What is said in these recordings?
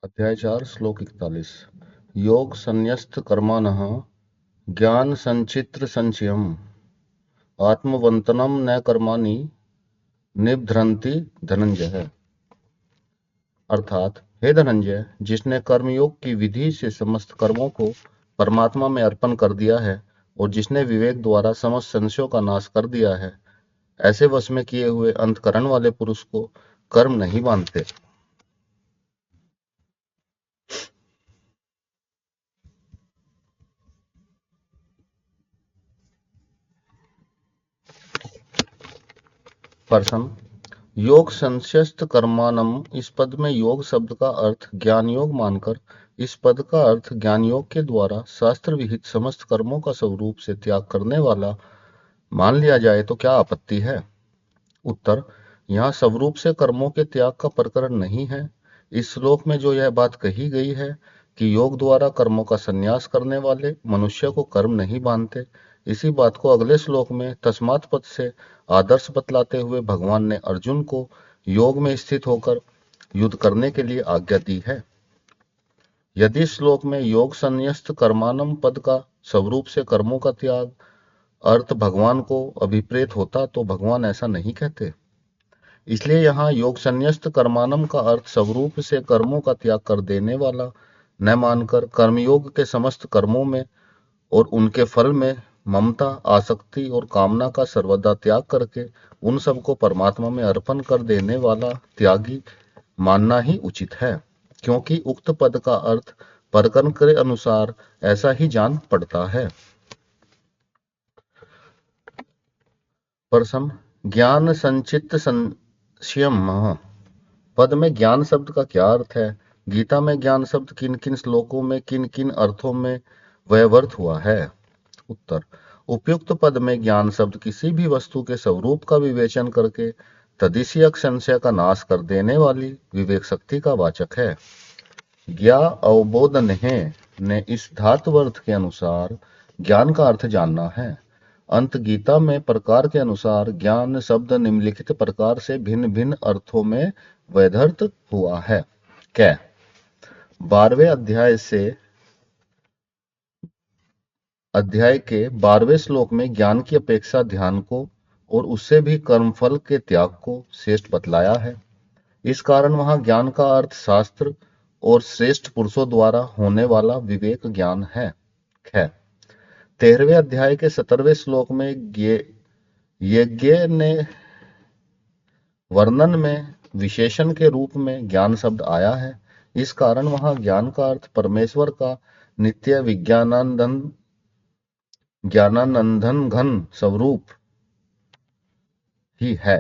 अध्याय 4 श्लोक 41। योग संन्यस्त कर्माणः ज्ञान संचित्र संचयम् आत्मवंतनम न कर्माणि निबध्रन्ति धनंजय। अर्थात, हे धनंजय, जिसने कर्मयोग की विधि से समस्त कर्मों को परमात्मा में अर्पण कर दिया है और जिसने विवेक द्वारा समस्त संशयों का नाश कर दिया है, ऐसे वश में किए हुए अंतकरण वाले पुरुष को कर्म नहीं बांधते। प्रश्न: योग संन्यस्त कर्माणम, इस पद में योग शब्द का अर्थ ज्ञान योग मानकर इस पद का अर्थ ज्ञान योग के द्वारा शास्त्र विहित समस्त कर्मों का स्वरूप से त्याग करने वाला मान लिया जाए तो क्या आपत्ति है? उत्तर: यहाँ स्वरूप से कर्मों के त्याग का प्रकरण नहीं है। इस श्लोक में जो यह बात कही गई है कि योग द्वारा कर्मों का संन्यास करने वाले मनुष्य को कर्म नहीं बांधते, इसी बात को अगले श्लोक में तस्मात् पद से आदर्श बतलाते हुए भगवान ने अर्जुन को योग में स्थित होकर युद्ध करने के लिए आज्ञा दी है। यदि श्लोक में योग संन्यस्त कर्माणम पद का स्वरूप से कर्मों का त्याग अर्थ भगवान को अभिप्रेत होता तो भगवान ऐसा नहीं कहते। इसलिए यहाँ योग संन्यस्त कर्माणम का अर्थ स्वरूप से कर्मों का त्याग कर देने वाला न मानकर कर्मयोग के समस्त कर्मों में और उनके फल में ममता, आसक्ति और कामना का सर्वदा त्याग करके उन सबको परमात्मा में अर्पण कर देने वाला त्यागी मानना ही उचित है, क्योंकि उक्त पद का अर्थ प्रकरण के अनुसार ऐसा ही जान पड़ता है। प्रश्न: ज्ञान संचित संशयम पद में ज्ञान शब्द का क्या अर्थ है? गीता में ज्ञान शब्द किन किन श्लोकों में किन किन अर्थों में व्यवहृत हुआ है? उत्तर: उपयुक्त पद में ज्ञान शब्द किसी भी वस्तु के स्वरूप का विवेचन करके तदिशयक संशय का नाश कर देने वाली विवेक शक्ति का वाचक है। ज्ञा अवबोधनेह ने इस धातु अर्थ के अनुसार ज्ञान का अर्थ जानना है। अंत गीता में प्रकार के अनुसार ज्ञान शब्द निम्नलिखित प्रकार से भिन्न भिन्न अर्थों में व्यवहृत हुआ है। क्या 12वें अध्याय के 12वें श्लोक में ज्ञान की अपेक्षा ध्यान को और उससे भी कर्मफल के त्याग को श्रेष्ठ बतलाया है। इस कारण वहां ज्ञान का अर्थ शास्त्र और श्रेष्ठ पुरुषों द्वारा होने वाला विवेक ज्ञान है। 13वें अध्याय के 17वें श्लोक में यज्ञ ने वर्णन में विशेषण के रूप में ज्ञान शब्द आया है। इस कारण वहां ज्ञान का अर्थ परमेश्वर का नित्य ज्ञानानंदन घन स्वरूप ही है।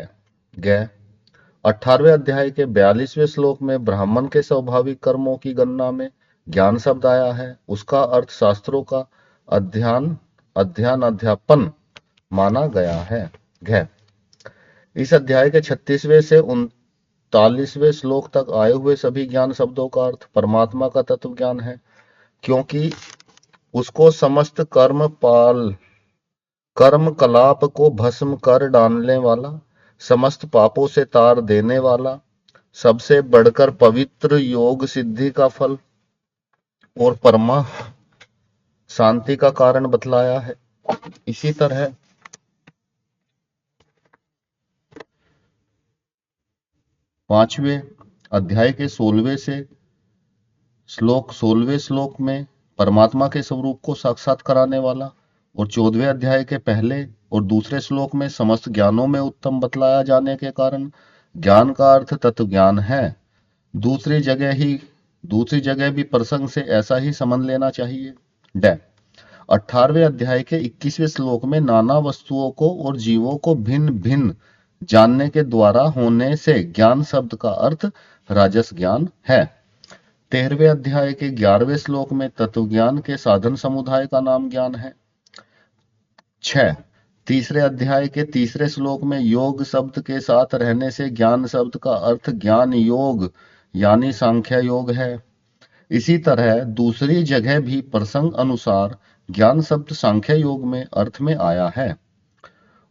18वें अध्याय के 42वें श्लोक में ब्राह्मण के स्वाभाविक कर्मों की गणना में ज्ञान शब्द आया है। उसका अर्थ शास्त्रों का अध्यापन माना गया है। इस अध्याय के 36वें से 39वें श्लोक तक आए हुए सभी ज्ञान शब्दों का अर्थ परमात्मा का तत्व ज्ञान है, क्योंकि उसको समस्त कर्म कलाप को भस्म कर डालने वाला, समस्त पापों से तार देने वाला, सबसे बढ़कर पवित्र योग सिद्धि का फल और परमा शांति का कारण बतलाया है। इसी तरह 5वें अध्याय के 16वें श्लोक में परमात्मा के स्वरूप को साक्षात कराने वाला और 14वें अध्याय के पहले और दूसरे श्लोक में समस्त ज्ञानों में उत्तम बतलाया जाने के कारण ज्ञान का अर्थ तत्व ज्ञान है। दूसरी जगह भी प्रसंग से ऐसा ही समझ लेना चाहिए। 18वें अध्याय के 21वें श्लोक में नाना वस्तुओं को और जीवों को भिन्न भिन्न जानने के द्वारा होने से ज्ञान शब्द का अर्थ राजस ज्ञान है। 13वें अध्याय के 11वें श्लोक में तत्व ज्ञान के साधन समुदाय का नाम ज्ञान है। 6 तीसरे अध्याय के तीसरे श्लोक में योग शब्द के साथ रहने से ज्ञान शब्द का अर्थ ज्ञान योग यानी सांख्य योग है। इसी तरह दूसरी जगह भी प्रसंग अनुसार ज्ञान शब्द सांख्य योग में अर्थ में आया है।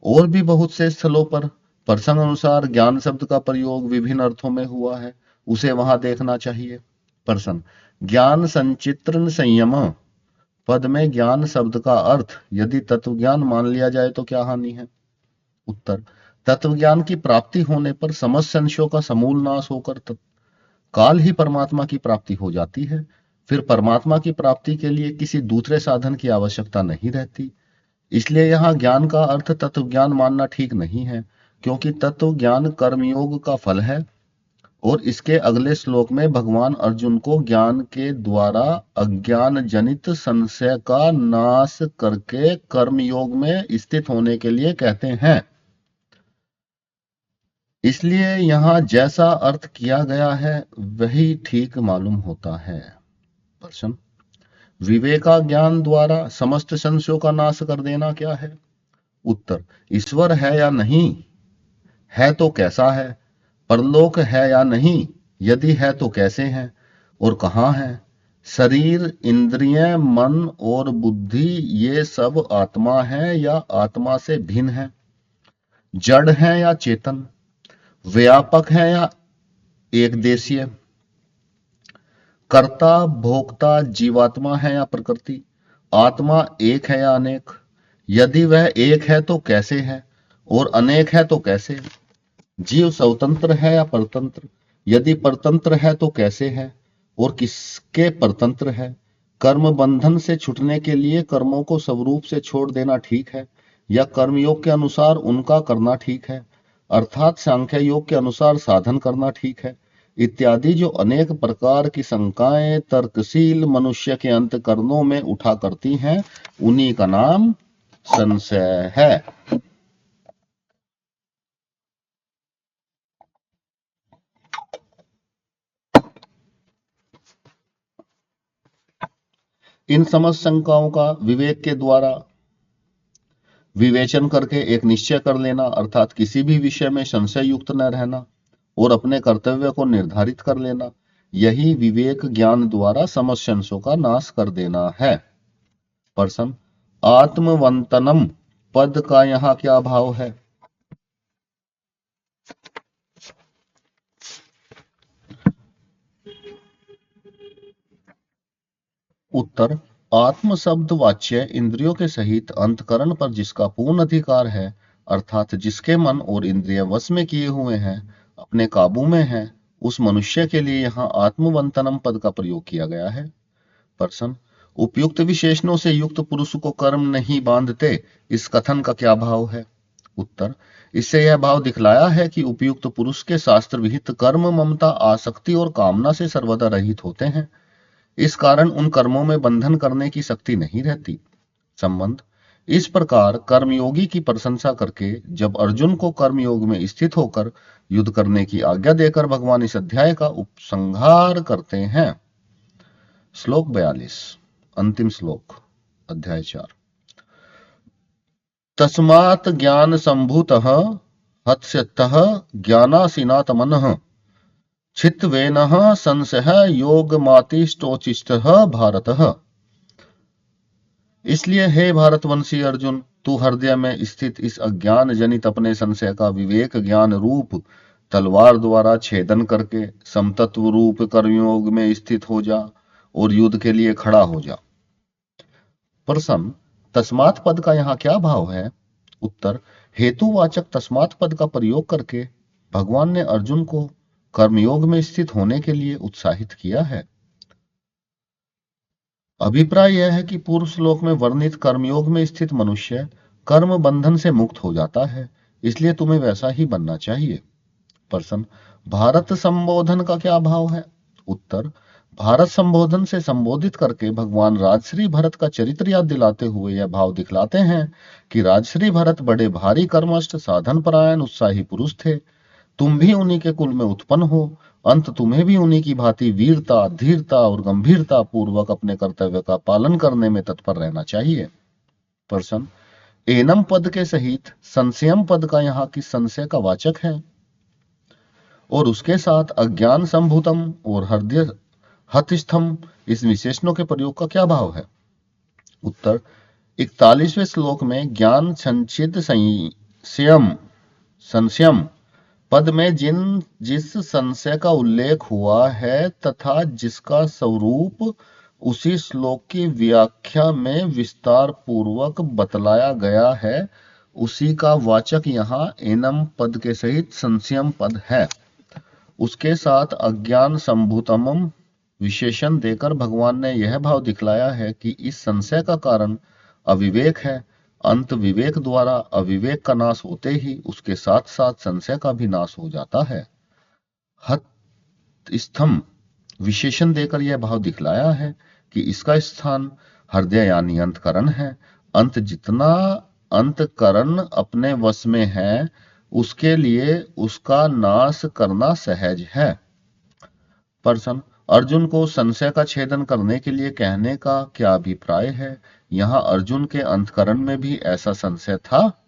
और भी बहुत से स्थलों पर प्रसंग अनुसार ज्ञान शब्द का प्रयोग विभिन्न अर्थों में हुआ है, उसे वहां देखना चाहिए। प्रश्न, ज्ञान संचित्रण संयम पद में ज्ञान शब्द का अर्थ यदि तत्व ज्ञान मान लिया जाए तो क्या हानि है? उत्तर, तत्व ज्ञान की प्राप्ति होने पर समस्त संशयों का समूल नाश होकर काल ही परमात्मा की प्राप्ति हो जाती है। फिर परमात्मा की प्राप्ति के लिए किसी दूसरे साधन की आवश्यकता नहीं रहती। इसलिए यहाँ ज्ञान का अर्थ तत्व ज्ञान मानना ठीक नहीं है, क्योंकि तत्व ज्ञान कर्मयोग का फल है। और इसके अगले श्लोक में भगवान अर्जुन को ज्ञान के द्वारा अज्ञान जनित संशय का नाश करके कर्मयोग में स्थित होने के लिए कहते हैं। इसलिए यहाँ जैसा अर्थ किया गया है वही ठीक मालूम होता है। प्रश्न, विवेका ज्ञान द्वारा समस्त संशयों का नाश कर देना क्या है? उत्तर, ईश्वर है या नहीं है तो कैसा है, परलोक है या नहीं, यदि है तो कैसे है और कहाँ है, शरीर इंद्रिय मन और बुद्धि ये सब आत्मा है या आत्मा से भिन्न है, जड़ है या चेतन, व्यापक है या एक देशीय, कर्ता भोक्ता जीवात्मा है या प्रकृति, आत्मा एक है या अनेक, यदि वह एक है तो कैसे है और अनेक है तो कैसे, जीव स्वतंत्र है या परतंत्र, यदि परतंत्र है तो कैसे है और किसके परतंत्र है, कर्म बंधन से छूटने के लिए कर्मों को स्वरूप से छोड़ देना ठीक है या कर्मयोग के अनुसार उनका करना ठीक है, अर्थात सांख्य योग के अनुसार साधन करना ठीक है, इत्यादि जो अनेक प्रकार की शंकाएं तर्कशील मनुष्य के अंतःकरणों में उठा करती हैं, उन्हीं का नाम संशय है। इन समस्त शंकाओं का विवेक के द्वारा विवेचन करके एक निश्चय कर लेना, अर्थात किसी भी विषय में संशय युक्त न रहना और अपने कर्तव्य को निर्धारित कर लेना, यही विवेक ज्ञान द्वारा समस्त संशयों का नाश कर देना है। प्रश्न, आत्मवंतनम पद का यहाँ क्या भाव है? उत्तर, आत्म शब्द वाच्य इंद्रियों के सहित अंतकरण पर जिसका पूर्ण अधिकार है, अर्थात जिसके मन और इंद्रिय वश में किए हुए हैं, अपने काबू में है, उस मनुष्य के लिए यहाँ आत्मवंतनम पद का प्रयोग किया गया है। प्रश्न, उपयुक्त विशेषणों से युक्त पुरुष को कर्म नहीं बांधते, इस कथन का क्या भाव है? उत्तर, इससे यह भाव दिखलाया है कि उपयुक्त पुरुष के शास्त्र विहित कर्म ममता आसक्ति और कामना से सर्वदा रहित होते हैं। इस कारण उन कर्मों में बंधन करने की शक्ति नहीं रहती। संबंध, इस प्रकार कर्मयोगी की प्रशंसा करके जब अर्जुन को कर्मयोग में स्थित होकर युद्ध करने की आज्ञा देकर भगवान इस अध्याय का उपसंहार करते हैं। श्लोक 42, अंतिम श्लोक, अध्याय 4। तस्मात् ज्ञान संभूतः हत्स्यतः ज्ञानासीनात् मनः चित्तवेनः संशयः योगमातिष्ठोचिष्टः भारतः। इसलिए हे भारतवंशी अर्जुन, तू हृदय में स्थित इस अज्ञान जनित अपने संशय का विवेक ज्ञान रूप तलवार द्वारा छेदन करके समतत्व रूप कर्मयोग में स्थित हो जा और युद्ध के लिए खड़ा हो जा। प्रश्न, तस्मात् पद का यहाँ क्या भाव है? उत्तर, हेतुवाचक तस्मात् पद का प्रयोग करके भगवान ने अर्जुन को कर्मयोग में स्थित होने के लिए उत्साहित किया है। अभिप्राय यह है कि पूर्व श्लोक में वर्णित कर्मयोग में स्थित मनुष्य कर्म बंधन से मुक्त हो जाता है, इसलिए तुम्हें वैसा ही बनना चाहिए। प्रश्न, भारत संबोधन का क्या भाव है? उत्तर, भारत संबोधन से संबोधित करके भगवान राजश्री भरत का चरित्र याद दिलाते हुए यह भाव दिखलाते हैं कि राजश्री भरत बड़े भारी कर्मष्ट साधन परायण उत्साही पुरुष थे। तुम भी उन्हीं के कुल में उत्पन्न हो, अंत तुम्हें भी उन्हीं की भांति वीरता धीरता और गंभीरता पूर्वक अपने कर्तव्य का पालन करने में तत्पर रहना चाहिए। प्रश्न, एनम पद के सहित संशयम पद का यहाँ किस संशय का वाचक है और उसके साथ अज्ञान संभूतम और हृदय हतस्थम इस विशेषणों के प्रयोग का क्या भाव है? उत्तर, 41वें श्लोक में ज्ञान संचित संशयम पद में जिस संशय का उल्लेख हुआ है तथा जिसका स्वरूप उसी श्लोक की व्याख्या में विस्तार पूर्वक बतलाया गया है, उसी का वाचक यहाँ एनम पद के सहित संशयम पद है। उसके साथ अज्ञान संभूतमम विशेषण देकर भगवान ने यह भाव दिखलाया है कि इस संशय का कारण अविवेक है। अंत विवेक द्वारा अविवेक का नाश होते ही उसके साथ साथ संशय का भी नाश हो जाता है। हत स्थम विशेषण देकर यह भाव दिखलाया है कि इसका स्थान हृदय यानी अंतकरण है। जितना अंतकरण अपने वश में है, उसके लिए उसका नाश करना सहज है। पर्सन अर्जुन को संशय का छेदन करने के लिए कहने का क्या अभिप्राय है? यहाँ अर्जुन के अंतकरण में भी ऐसा संशय था?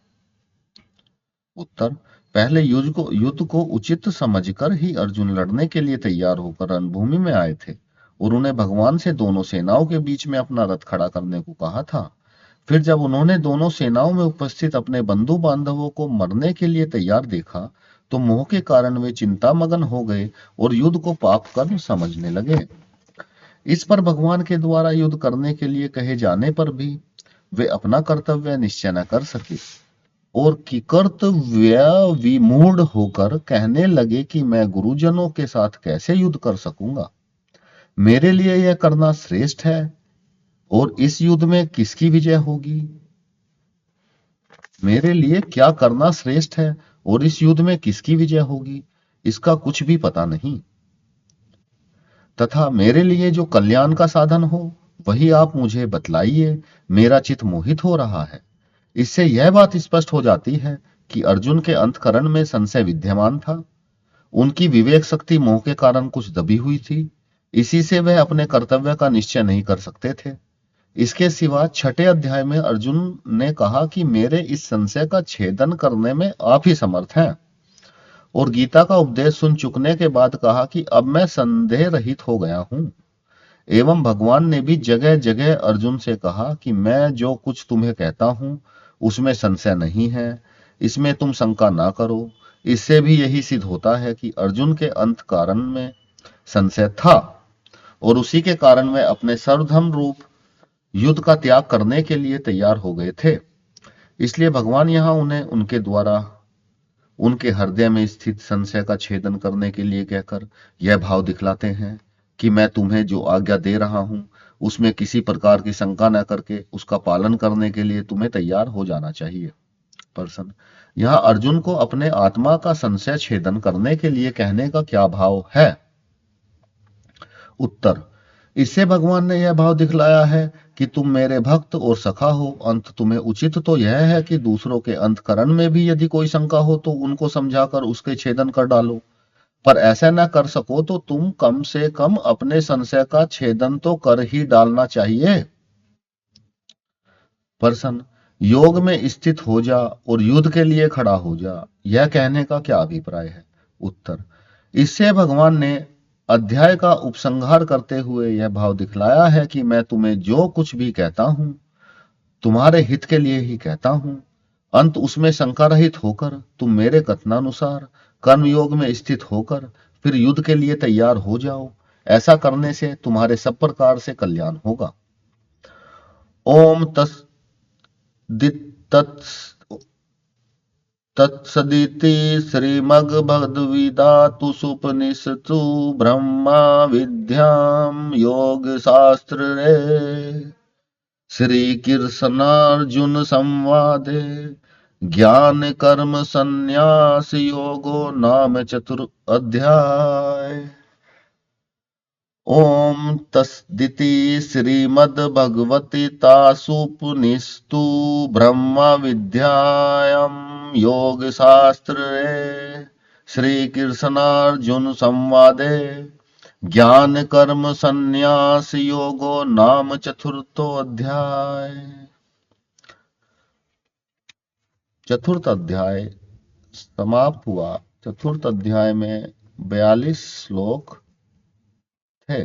उत्तर, पहले युद्ध को उचित समझकर ही अर्जुन लड़ने के लिए तैयार होकर रणभूमि में आए थे और उन्हें भगवान से दोनों सेनाओं के बीच में अपना रथ खड़ा करने को कहा था। फिर जब उन्होंने दोनों सेनाओं में उपस्थित अपने बंधु बांधवों को मरने के लिए तैयार देखा तो मोह के कारण वे चिंतामग्न हो गए और युद्ध को पाप कर्म समझने लगे। इस पर भगवान के द्वारा युद्ध करने के लिए कहे जाने पर भी वे अपना कर्तव्य निश्चय न कर सके और किकर्तव्य विमूढ़ होकर कहने लगे कि मैं गुरुजनों के साथ कैसे युद्ध कर सकूंगा। मेरे लिए यह करना श्रेष्ठ है और इस युद्ध में किसकी विजय होगी? मेरे लिए क्या करना श्रेष्ठ है और इस युद्ध में किसकी विजय होगी, इसका कुछ भी पता नहीं। तथा मेरे लिए जो कल्याण का साधन हो वही आप मुझे बतलाइए। मेरा चित्त मोहित हो रहा है। इससे यह बात स्पष्ट हो जाती है कि अर्जुन के अंतकरण में संशय विद्यमान था। उनकी विवेक शक्ति मोह के कारण कुछ दबी हुई थी। इसी से वह अपने कर्तव्य का निश्चय नहीं कर सकते थे। इसके सिवा 6 अध्याय में अर्जुन ने कहा कि मेरे इस संशय का छेदन करने में आप ही समर्थ हैं, और गीता का उपदेश सुन चुकने के बाद कहा कि अब मैं संदेह रहित हो गया हूं। एवं भगवान ने भी जगह जगह अर्जुन से कहा कि मैं जो कुछ तुम्हें कहता हूं उसमें संशय नहीं है, इसमें तुम शंका ना करो। इससे भी यही सिद्ध होता है कि अर्जुन के अंतकरण में संशय था और उसी के कारण वे अपने सर्वधर्म रूप युद्ध का त्याग करने के लिए तैयार हो गए थे। इसलिए भगवान यहाँ उन्हें उनके द्वारा उनके हृदय में स्थित संशय का छेदन करने के लिए कहकर यह भाव दिखलाते हैं कि मैं तुम्हें जो आज्ञा दे रहा हूं उसमें किसी प्रकार की शंका न करके उसका पालन करने के लिए तुम्हें तैयार हो जाना चाहिए। पर्सन यहाँ अर्जुन को अपने आत्मा का संशय छेदन करने के लिए कहने का क्या भाव है? उत्तर, इससे भगवान ने यह भाव दिखलाया है कि तुम मेरे भक्त और सखा हो। अंत तुम्हें उचित तो यह है कि दूसरों के अंतकरण में भी यदि कोई शंका हो तो उनको समझाकर उसके छेदन कर डालो, पर ऐसा न कर सको तो तुम कम से कम अपने संशय का छेदन तो कर ही डालना चाहिए। पर्सन योग में स्थित हो जा और युद्ध के लिए खड़ा हो जा, यह कहने का क्या अभिप्राय है? उत्तर, इससे भगवान ने अध्याय का उपसंहार करते हुए यह भाव दिखलाया है कि मैं तुम्हें जो कुछ भी कहता हूं तुम्हारे हित के लिए ही कहता हूं। अंत उसमें शंका रहित होकर तुम मेरे कथनानुसार कर्म योग में स्थित होकर फिर युद्ध के लिए तैयार हो जाओ। ऐसा करने से तुम्हारे सब प्रकार से कल्याण होगा। ओम तत्सदिति श्रीमद्भगवद्गीतासु ब्रह्मा विद्यां योगशास्त्रे श्रीकृष्णार्जुन संवादे ज्ञान कर्म संन्यास योगो नाम चतुर्थ। ओम तस्दिति श्रीमद्भगवद्गीतासूपनिषत्सु ब्रह्म विद्यायां योगशास्त्रे श्रीकृष्णार्जुन संवादे ज्ञान कर्म संन्यास योगो नाम चतुर्थोऽध्याय। चतुर्थ अध्याय समाप्त हुआ। चतुर्थ अध्याय में 42 श्लोक थे।